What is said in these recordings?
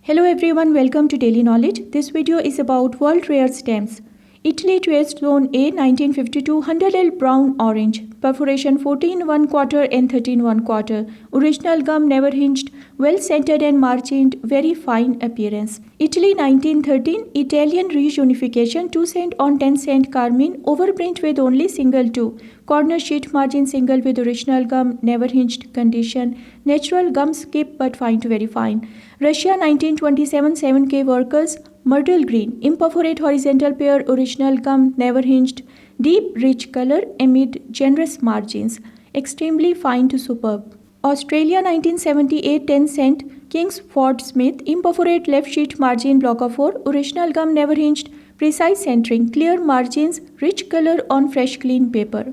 Hello everyone, welcome to Daily Knowledge. This video is about world rare stamps. Italy twist zone A 1952 100L brown orange. Perforation 14 1/4 and 13 1/4. Original gum never hinged, well centered and margined, very fine appearance. Italy 1913 Italian reunification 2 cent on 10 cent carmine overprint with only single 2. Corner sheet margin single with original gum never hinged condition. Natural gum skip but fine to very fine. Russia 1927 7K workers myrtle green imperforate horizontal pair original gum never hinged deep rich color amid generous margins extremely fine to superb. Australia 1978 10 cent Kingsford Smith imperforate left sheet margin block of 4 original gum never hinged precise centering clear margins rich color on fresh clean paper.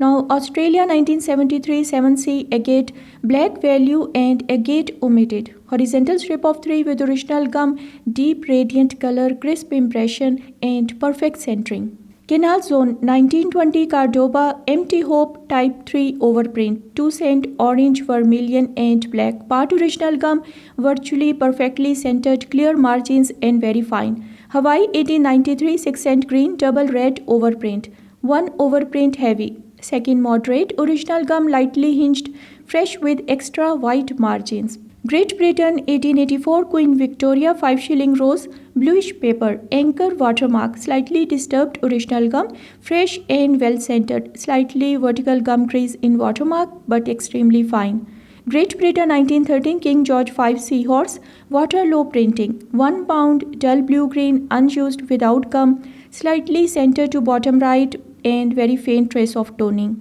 Now Australia 1973 7C agate black value and agate omitted. Horizontal strip of 3 with original gum, deep radiant color, crisp impression and perfect centering. Canal Zone 1920 Cordoba Empty Hope Type 3 overprint 2 cent orange vermilion and black part original gum virtually perfectly centered clear margins and very fine. Hawaii 1893 6 cent green double red overprint 1 overprint heavy. Second moderate, original gum lightly hinged, fresh with extra white margins. Great Britain 1884 Queen Victoria 5 shilling rose, bluish paper, anchor watermark, slightly disturbed original gum, fresh and well centered, slightly vertical gum crease in watermark but extremely fine. Great Britain 1913 King George V Seahorse, Waterloo printing, 1 pound dull blue-green unused without gum, slightly center to bottom right and very faint trace of toning.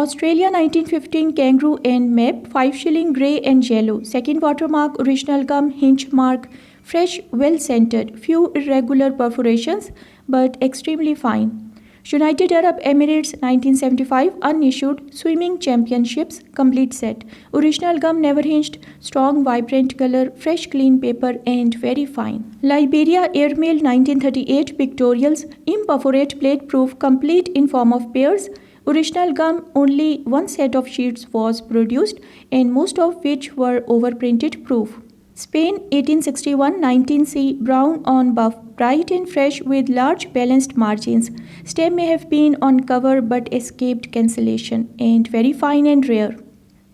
Australia 1915 Kangaroo and Map 5 shilling grey and yellow, second watermark original gum hinge mark, fresh well centered, few irregular perforations but extremely fine. United Arab Emirates 1975 unissued swimming championships complete set. Original gum never hinged, strong vibrant color, fresh clean paper and very fine. Liberia Airmail 1938 pictorials imperforate plate proof complete in form of pairs. Original gum only one set of sheets was produced and most of which were overprinted proof. Spain 1861 19C brown on buff bright and fresh with large balanced margins. Stamp may have been on cover but escaped cancellation and very fine and rare.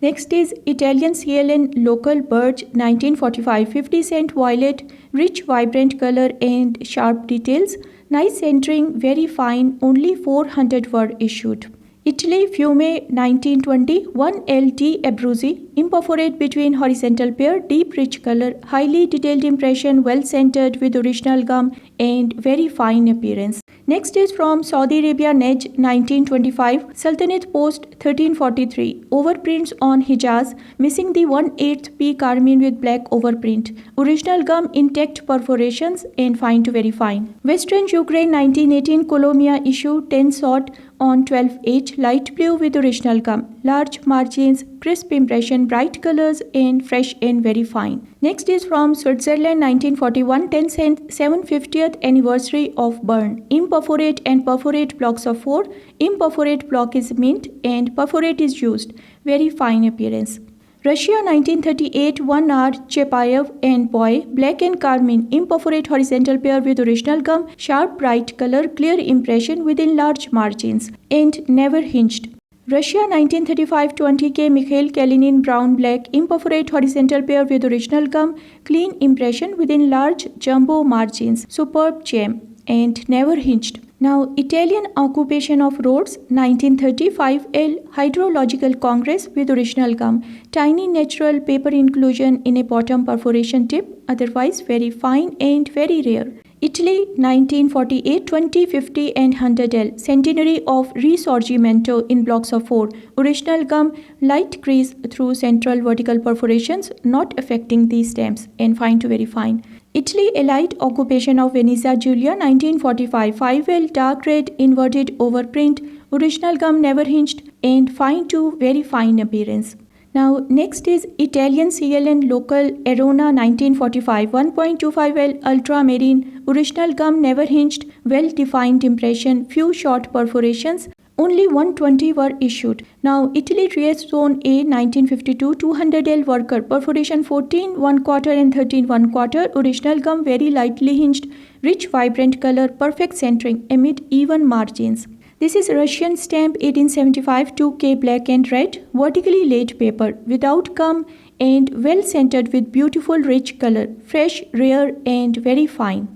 Next is Italian CLN local birch 1945 50 cent violet rich vibrant color and sharp details nice centering very fine only 400 were issued. Italy Fiume 1920 1LD Abruzzi imperforate between horizontal pair deep rich color highly detailed impression well centered with original gum and very fine appearance. Next is from Saudi Arabia Nedj 1925 Sultanate Post 1343 overprints on Hijaz missing the 1/8 P carmine with black overprint original gum intact perforations and fine to very fine. Western Ukraine 1918 Colomia issue 10 sort on 12H light blue with original gum, large margins, crisp impression, bright colors and fresh and very fine. Next is from Switzerland 1941 10 cent 750th anniversary of Bern. Imperforate and perforate blocks of 4. Imperforate block is mint and perforate is used. Very fine appearance. Russia 1938 1 hour Chepaev and Boy black and carmine imperforate horizontal pair with original gum sharp bright color clear impression within large margins and never hinged. Russia 1935 20K Mikhail Kalinin brown black imperforate horizontal pair with original gum clean impression within large jumbo margins superb gem and never hinged. Now Italian occupation of Rhodes 1935 L Hydrological Congress with original gum tiny natural paper inclusion in a bottom perforation tip otherwise very fine and very rare. Italy 1948 20 50 and 100L centenary of Risorgimento in blocks of 4 original gum light crease through central vertical perforations not affecting these stamps and fine to very fine. Italy elite occupation of Venezia Giulia 1945 5L dark red inverted overprint original gum never hinged and fine to very fine appearance. Now next is Italian CLN local Arona 1945 1.25L ultramarine original gum never hinged well defined impression few short perforations Only 120 were issued. Now, Italy Trieste Zone A 1952 200L worker, perforation 14 1/4 and 13 1/4, original gum very lightly hinged, rich vibrant color, perfect centering amid even margins. This is Russian stamp 1875 2K black and red, vertically laid paper, without gum and well centered with beautiful rich color, fresh, rare and very fine.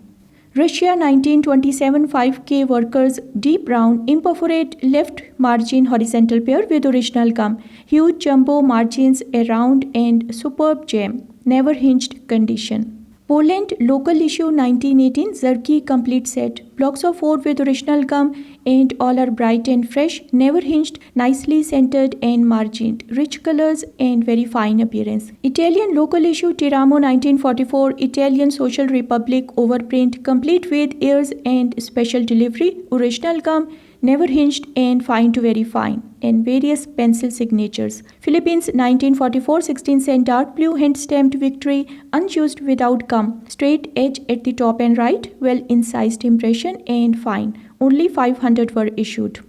Russia 1927 5K workers, deep brown, imperforate left margin horizontal pair with original gum, huge jumbo margins around and superb gem, never hinged condition. Poland local issue 1918 Zerki complete set, blocks of 4 with original gum and all are bright and fresh, never hinged, nicely centered and margined, rich colors and very fine appearance. Italian local issue Tiramo 1944 Italian Social Republic overprint complete with ears and special delivery, original gum, never hinged and fine to very fine, and various pencil signatures. Philippines 1944 16 cent dark blue hand stamped victory, unused without gum, straight edge at the top and right, well incised impression and fine. Only 500 were issued.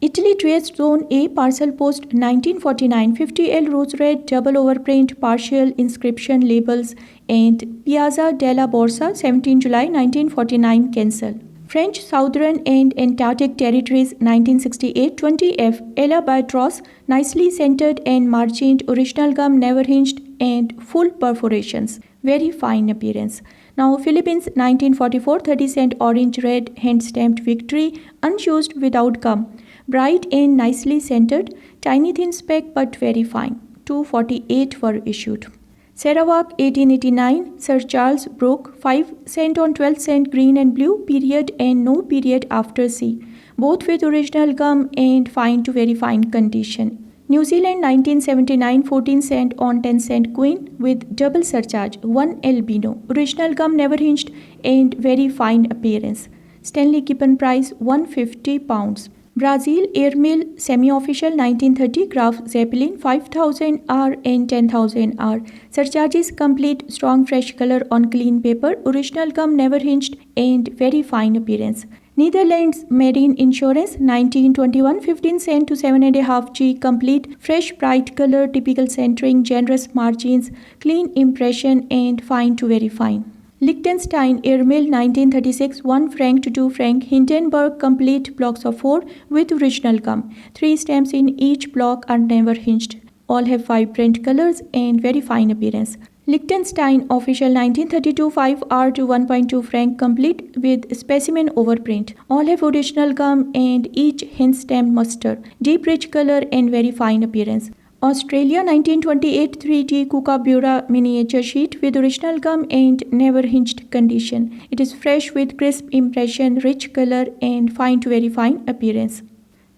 Italy Trieste Zone A parcel post 1949 50L rose red double overprint partial inscription labels and Piazza della Borsa 17 July 1949 cancel. French Southern and Antarctic Territories 1968 20F Albatross nicely centered and margined, original gum never hinged and full perforations, very fine appearance. Now Philippines 1944 30 cent orange red hand stamped victory, unused without gum, bright and nicely centered, tiny thin speck but very fine. 248 were issued. Sarawak 1889 Sir Charles Brooke 5 cent on 12 cent green and blue, period and no period after C, both with original gum and fine to very fine condition. New Zealand 1979 14 cent on 10 cent queen with double surcharge, 1 albino, original gum never hinged and very fine appearance. Stanley Gibbon price £150. Brazil Airmail semi-official 1930 Graf Zeppelin 5000 R and 10,000 R. Surcharges complete, strong fresh color on clean paper, original gum never hinged and very fine appearance. Netherlands Marine Insurance 1921 15 cent to 7.5 G complete, fresh bright color, typical centering, generous margins, clean impression and fine to very fine. Liechtenstein Airmail 1936 1 franc to 2 franc, Hindenburg complete blocks of 4 with original gum. 3 stamps in each block are never hinged. All have vibrant colors and very fine appearance. Liechtenstein official 1932 5 R to 1.2 franc complete with specimen overprint. All have original gum and each hand stamped mustard. Deep rich color and very fine appearance. Australia 1928 3D Kookaburra miniature sheet with original gum and never hinged condition. It is fresh with crisp impression, rich color and fine to very fine appearance.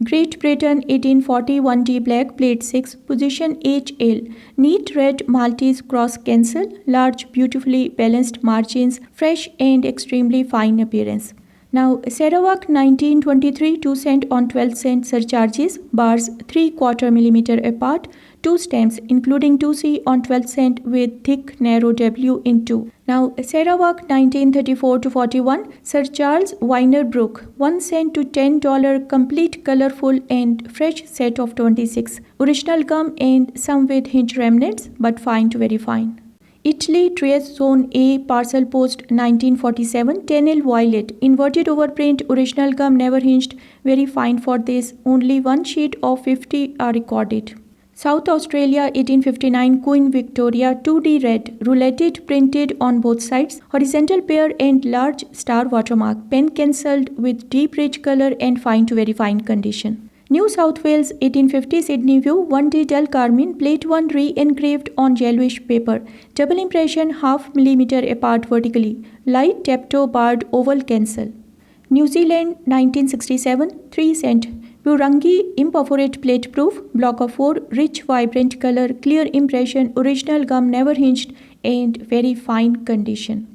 Great Britain 1840 1D black plate 6 position HL, neat red Maltese cross cancel, large beautifully balanced margins, fresh and extremely fine appearance. Now Sarawak 1923 2 cent on 12 cent surcharges, bars 3/4 mm apart, 2 stamps including 2C on 12 cent with thick narrow W in 2. Now Sarawak 1934 to 41 Sir Charles Weiner Brook 1 cent to $10 complete colorful and fresh set of 26. Original gum and some with hinge remnants but fine to very fine. Italy Trieste Zone A parcel post 1947 10L violet, inverted overprint, original gum never hinged, very fine for this, only one sheet of 50 are recorded. South Australia 1859 Queen Victoria 2D red, rouletted printed on both sides, horizontal pair and large star watermark, pen cancelled with deep rich color and fine to very fine condition. New South Wales 1850 Sydney View 1D dull carmine, plate 1 re-engraved on yellowish paper, double impression half millimeter apart vertically, light tapto barred oval cancel. New Zealand 1967 3 cent Burangi imperforate plate proof, block of 4, rich vibrant color, clear impression, original gum never hinged and very fine condition.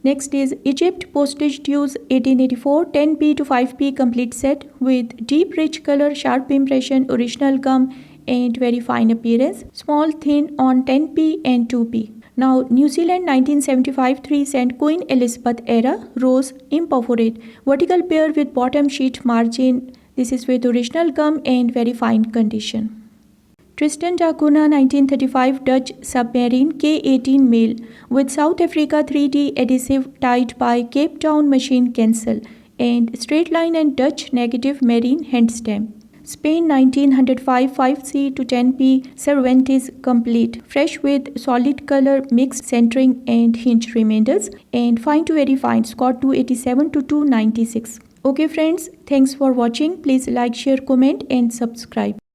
Next is Egypt postage dues 1884 10p to 5p complete set with deep rich color, sharp impression, original gum and very fine appearance, small thin on 10p and 2p. Now New Zealand 1975 3 cent Queen Elizabeth era rose imperforate, vertical pair with bottom sheet margin. This is with original gum and very fine condition. Tristan da Cunha 1935 Dutch submarine K-18 male with South Africa 3D adhesive tied by Cape Town machine cancel and straight line and Dutch negative marine hand stamp. Spain 1905 5C to 10P Cervantes complete, fresh with solid color, mixed centering and hinge remainders and fine to very fine, score 287 to 296. Okay friends, thanks for watching. Please like, share, comment and subscribe.